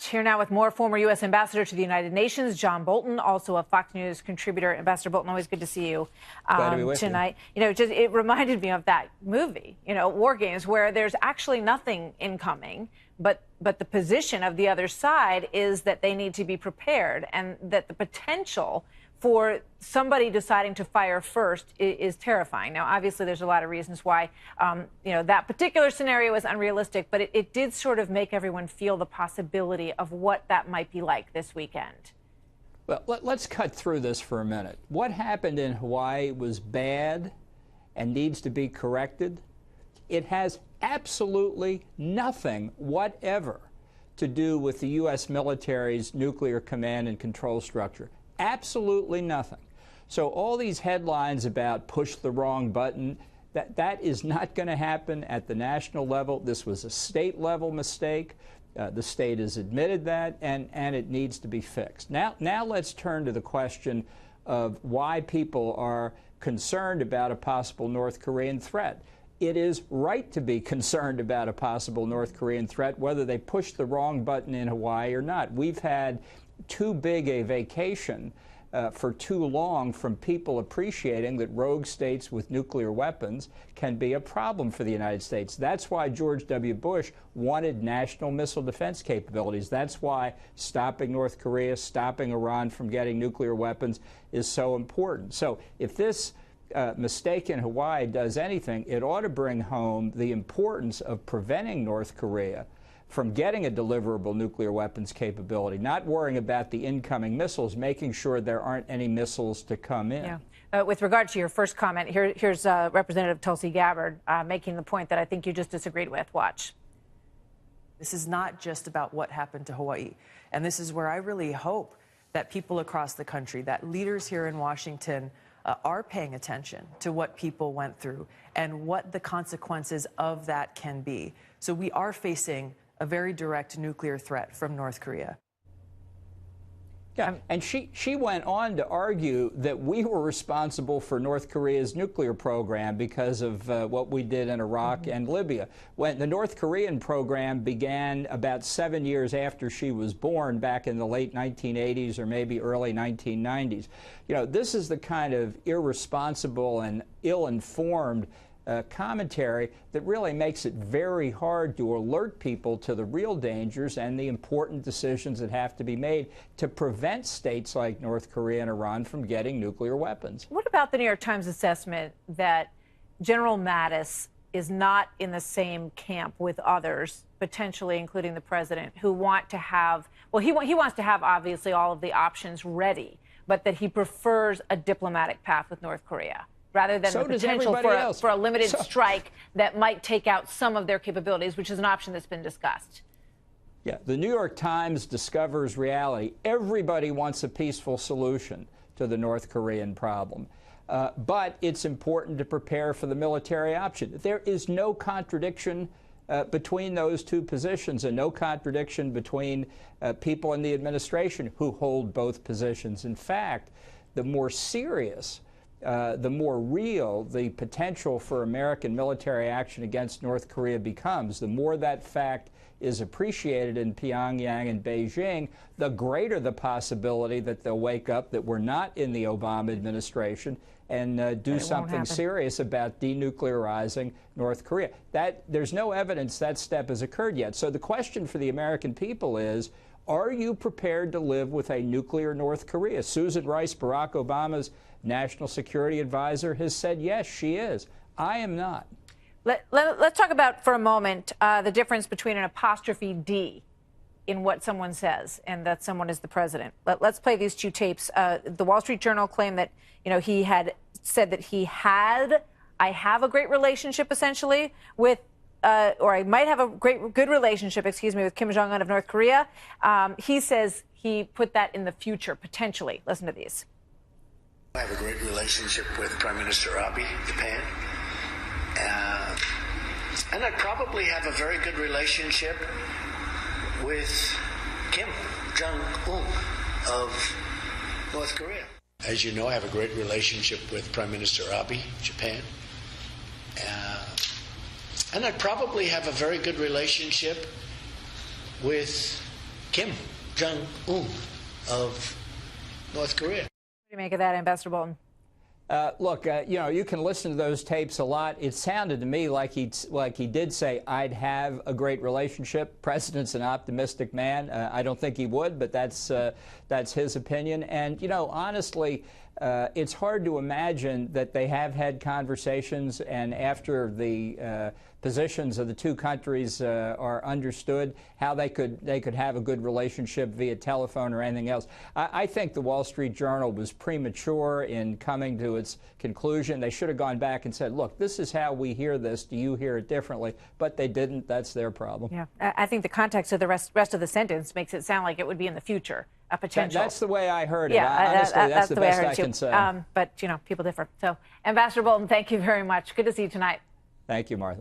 Here now with more former U.S. Ambassador to the United Nations, John Bolton, also a Fox News contributor. Ambassador Bolton, always good to see you Glad to be with tonight. It reminded me of that movie, War Games, where there's actually nothing incoming, but the position of the other side is that they need to be prepared, and that the potential for somebody deciding to fire first is terrifying. Now, obviously, there's a lot of reasons why, that particular scenario is unrealistic, but it did sort of make everyone feel the possibility of what that might be like this weekend. Well, let's cut through this for a minute. What happened in Hawaii was bad and needs to be corrected. It has absolutely nothing whatever to do with the U.S. military's nuclear command and control structure. Absolutely nothing. So all these headlines about push the wrong button, that is not going to happen at the national level. This was a state-level mistake. The state has admitted that, and it needs to be fixed. Now let's turn to the question of why people are concerned about a possible North Korean threat. It is right to be concerned about a possible North Korean threat, whether they push the wrong button in Hawaii or not. We've had too big a vacation for too long from people appreciating that rogue states with nuclear weapons can be a problem for the United States. That's why George W. Bush wanted national missile defense capabilities. That's why stopping North Korea, stopping Iran from getting nuclear weapons is so important. So if this mistake in Hawaii does anything, it ought to bring home the importance of preventing North Korea from getting a deliverable nuclear weapons capability, not worrying about the incoming missiles, making sure there aren't any missiles to come in. Yeah. With regard to your first comment, here's Representative Tulsi Gabbard making the point that I think you just disagreed with. Watch. This is not just about what happened to Hawaii. And this is where I really hope that people across the country, that leaders here in Washington are paying attention to what people went through and what the consequences of that can be. So we are facing a very direct nuclear threat from North Korea. Yeah, and she went on to argue that we were responsible for North Korea's nuclear program because of what we did in Iraq and Libya. When the North Korean program began about 7 years after she was born, back in the late 1980s or maybe early 1990s. This is the kind of irresponsible and ill-informed commentary that really makes it very hard to alert people to the real dangers and the important decisions that have to be made to prevent states like North Korea and Iran from getting nuclear weapons. What about the New York Times assessment that General Mattis is not in the same camp with others, potentially including the president, who want to have, well, he wants to have obviously all of the options ready, but that he prefers a diplomatic path with North Korea, rather than the potential for a limited strike that might take out some of their capabilities, which is an option that's been discussed. Yeah, the New York Times discovers reality. Everybody wants a peaceful solution to the North Korean problem. But it's important to prepare for the military option. There is no contradiction between those two positions, and no contradiction between people in the administration who hold both positions. In fact, the more serious, the more real the potential for American military action against North Korea becomes. The more that fact is appreciated in Pyongyang and Beijing, the greater the possibility that they'll wake up that we're not in the Obama administration and do something serious about denuclearizing North Korea. There's no evidence that step has occurred yet. So the question for the American people is, are you prepared to live with a nuclear North Korea? Susan Rice, Barack Obama's national security advisor, has said yes, she is. I am not. Let's talk about for a moment the difference between an apostrophe D in what someone says and that someone is the president. Let's play these two tapes. The Wall Street Journal claimed that he had said that I have a great relationship essentially with or I might have a good relationship, with Kim Jong-un of North Korea. He says he put that in the future, potentially. Listen to these. I have a great relationship with Prime Minister Abe, Japan. And I probably have a very good relationship with Kim Jong-un of North Korea. As you know, I have a great relationship with Prime Minister Abe, Japan. And I probably have a very good relationship with Kim Jong-un of North Korea. What do you make of that, Ambassador Bolton? Look, you know, you can listen to those tapes a lot. It sounded to me like he did say, I'd have a great relationship. President's an optimistic man. I don't think he would, but that's his opinion. And, you know, honestly, it's hard to imagine that they have had conversations, and after the positions of the two countries are understood, how they could have a good relationship via telephone or anything else. I think the Wall Street Journal was premature in coming to its conclusion. They should have gone back and said, look, this is how we hear this. Do you hear it differently? But they didn't. That's their problem. Yeah, I think the context of the rest of the sentence makes it sound like it would be in the future, a potential. That's the way I heard it. Yeah, Honestly, that's the best I can say. But, you know, people differ. So, Ambassador Bolton, thank you very much. Good to see you tonight. Thank you, Martha.